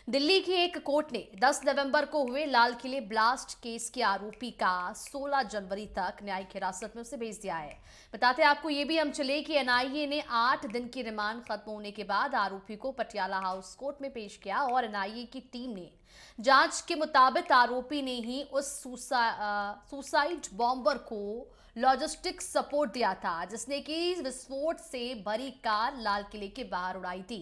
दिल्ली की एक कोर्ट ने 10 नवंबर को हुए लाल किले ब्लास्ट केस के आरोपी का 16 जनवरी तक न्यायिक हिरासत में उसे भेज दिया है। बताते आपको ये भी हम चले कि एनआईए ने 8 दिन की रिमांड खत्म होने के बाद आरोपी को पटियाला हाउस कोर्ट में पेश किया और एनआईए की टीम ने जांच के मुताबिक आरोपी ने ही उस सुसाइड बॉम्बर को लॉजिस्टिक सपोर्ट दिया था जिसने कि विस्फोट से भरी कार लाल किले के बाहर उड़ाई थी।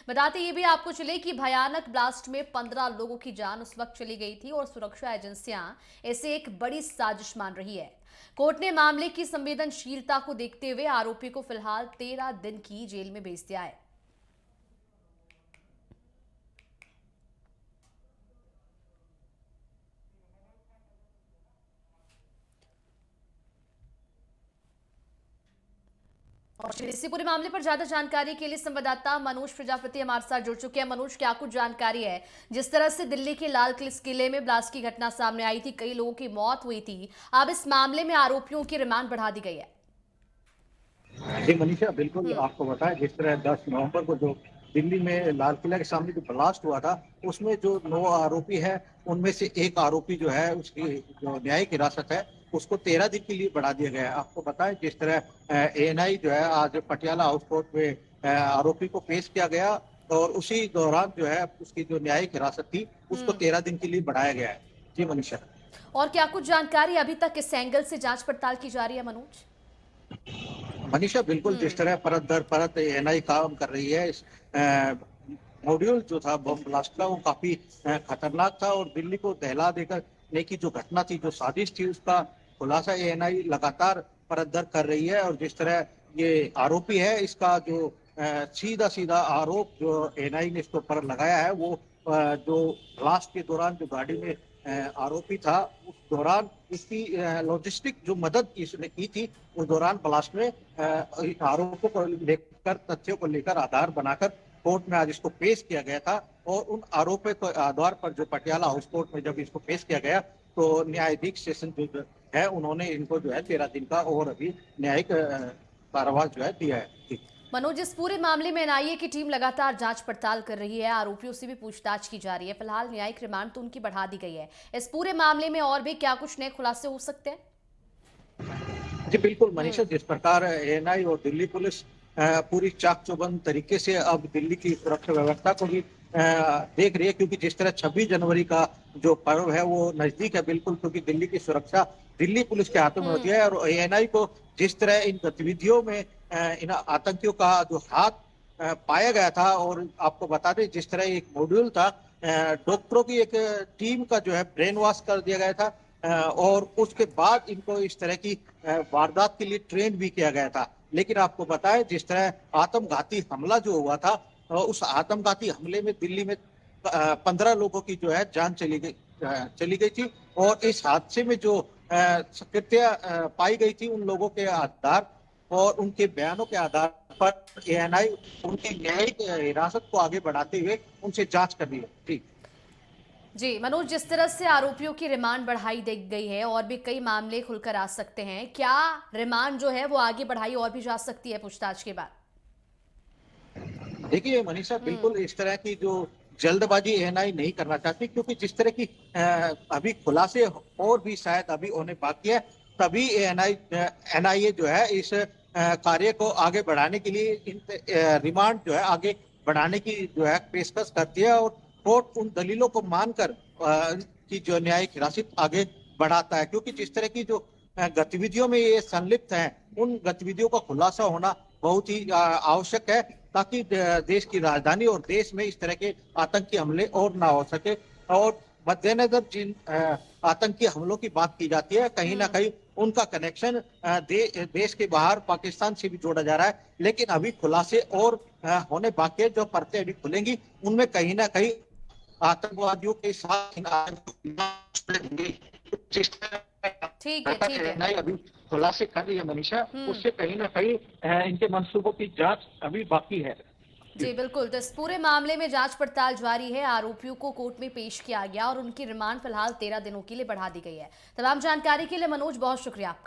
बताते ये भी आपको चले कि भयानक ब्लास्ट में 15 लोगों की जान उस वक्त चली गई थी और सुरक्षा एजेंसियां इसे एक बड़ी साजिश मान रही है। कोर्ट ने मामले की संवेदनशीलता को देखते हुए आरोपी को फिलहाल 13 दिन की जेल में भेज दिया है। और इसी पूरे मामले पर ज्यादा जानकारी के लिए संवाददाता मनोज प्रजापति हमारे साथ जुड़ चुके हैं। मनोज, क्या कुछ जानकारी है? जिस तरह से दिल्ली के लाल किले में ब्लास्ट की घटना सामने आई थी, कई लोगों की मौत हुई थी, अब इस मामले में आरोपियों की रिमांड बढ़ा दी गई है। जी मनीषा, बिल्कुल हम्म। आपको बताएं, जिस तरह 10 नवंबर को जो दिल्ली में लाल किला के सामने जो ब्लास्ट हुआ था, उसमें जो 9 आरोपी है, उनमें से एक आरोपी जो है उसकी जो न्यायिक हिरासत है उसको 13 दिन के लिए बढ़ा दिया गया है। आपको बताएं, जिस तरह एएनआई जो है आज पटियाला हाउस कोर्ट में आरोपी को पेश किया गया और उसी दौरान जो है उसकी जो न्यायिक हिरासत थी उसको हम्म। 13 दिन के लिए बढ़ाया गया है। जी मनीषा। और क्या कुछ जानकारी अभी तक किस एंगल से जांच पड़ताल की जा रही है, मनोज? मनीषा, बिल्कुल जिस हम्म। तरह परत दर परत एएनआई काम कर रही है, इस मॉड्यूल जो था बम ब्लास्ट का वो काफी खतरनाक था और दिल्ली को दहला देने की जो घटना थी, जो साजिश थी, उसका खुलासा एएनआई लगातार परत दर कर रही है। और जिस तरह ये आरोपी है, इसका जो सीधा सीधा आरोप जो एएनआई ने इसके ऊपर लगाया है वो जो ब्लास्ट के दौरान जो गाड़ी में आरोपी था, उस दौरान इसकी लॉजिस्टिक जो मदद इसने की थी, उस दौरान ब्लास्ट में आरोपों को लेकर, तथ्यों को लेकर आधार बनाकर कोर्ट में आज इसको पेश किया गया था। और उन आरोपों के आधार पर जो पटियाला हाउस कोर्ट में जब इसको पेश किया गया तो न्यायाधीश सेशन जो है उन्होंने इनको जो है 13 दिन का और अभी न्यायिक कारावास जो है दिया है। जी। मनोज, इस पूरे मामले में एनआईए की टीम लगातार जांच पड़ताल कर रही है, आरोपियों से भी पूछताछ की जा रही है। फिलहाल न्यायिक रिमांड तो उनकी बढ़ा दी गई है। इस पूरे मामले में और भी क्या कुछ नए खुलासे हो सकते हैं? जी बिल्कुल मनीषा, हम्म। जिस प्रकार एएनआई और दिल्ली पुलिस पूरी चाक चौबंद तरीके से अब दिल्ली की सुरक्षा व्यवस्था को भी देख रही है, क्योंकि जिस तरह 26 जनवरी का जो पर्व है वो नजदीक है, बिल्कुल, क्योंकि दिल्ली की सुरक्षा दिल्ली पुलिस के हाथों में होती हम्म। है। और एएनआई को जिस तरह इन गतिविधियों में इन आतंकियों का जो हाथ पाया गया था, और आपको बता दें जिस तरह एक मॉड्यूल था, डॉक्टरों की एक टीम का जो है ब्रेन वॉश कर दिया गया था, और उसके बाद इनको इस तरह की वारदात के लिए ट्रेन भी किया गया था। लेकिन आपको बताएं, जिस तरह आत्मघाती हमला जो हुआ था, उस आत्मघाती हमले में दिल्ली में 15 लोगों की जो है जान चली गई थी। और इस हादसे में जो कृत्य पाई गई थी, उन लोगों के आधार और उनके बयानों के आधार पर एएनआई उनकी न्यायिक हिरासत को आगे बढ़ाते हुए उनसे जांच कर रही है। जी। जी मनोज, जिस तरह से आरोपियों की रिमांड बढ़ाई दी गई है और भी कई मामले खुलकर आ सकते हैं, क्या रिमांड जो है वो आगे बढ़ाई और भी जा सकती है पूछताछ के बाद? देखिए मनीषा, हम्म। बिल्कुल इस तरह की जो जल्दबाजी एएनआई नहीं करना चाहती, क्योंकि जिस तरह की अभी खुलासे और भी शायद अभी होने बाकी है, तभी एनआईए जो है इस कार्य को आगे बढ़ाने के लिए रिमांड जो है आगे बढ़ाने की जो है पेशकश करती है। और कोर्ट उन दलीलों को मानकर की जो न्यायिक हिरासत आगे बढ़ाता है, क्योंकि जिस तरह की जो गतिविधियों में ये संलिप्त हैं, उन गतिविधियों का खुलासा होना बहुत ही आवश्यक है, ताकि देश की राजधानी और देश में इस तरह के आतंकी हमले और ना हो सके। और मद्देनजर जिन आतंकी हमलों की बात की जाती है, कहीं ना हम्म। कहीं उनका कनेक्शन देश के बाहर पाकिस्तान से भी जोड़ा जा रहा है। लेकिन अभी खुलासे और होने बाकी है, जो परतें अभी खुलेंगी उनमें कहीं ना कहीं आतंकवादियों के साथ जिस ठीक है, तरह ठीक है। नहीं अभी खुलासे कर रही है मनीषा, हम्म। उससे कहीं ना कहीं इनके मंसूबों की जांच अभी बाकी है। जी बिल्कुल, तो इस पूरे मामले में जांच पड़ताल जारी है। आरोपियों को कोर्ट में पेश किया गया और उनकी रिमांड फिलहाल 13 दिनों के लिए बढ़ा दी गई है। तमाम जानकारी के लिए मनोज, बहुत शुक्रिया आपका।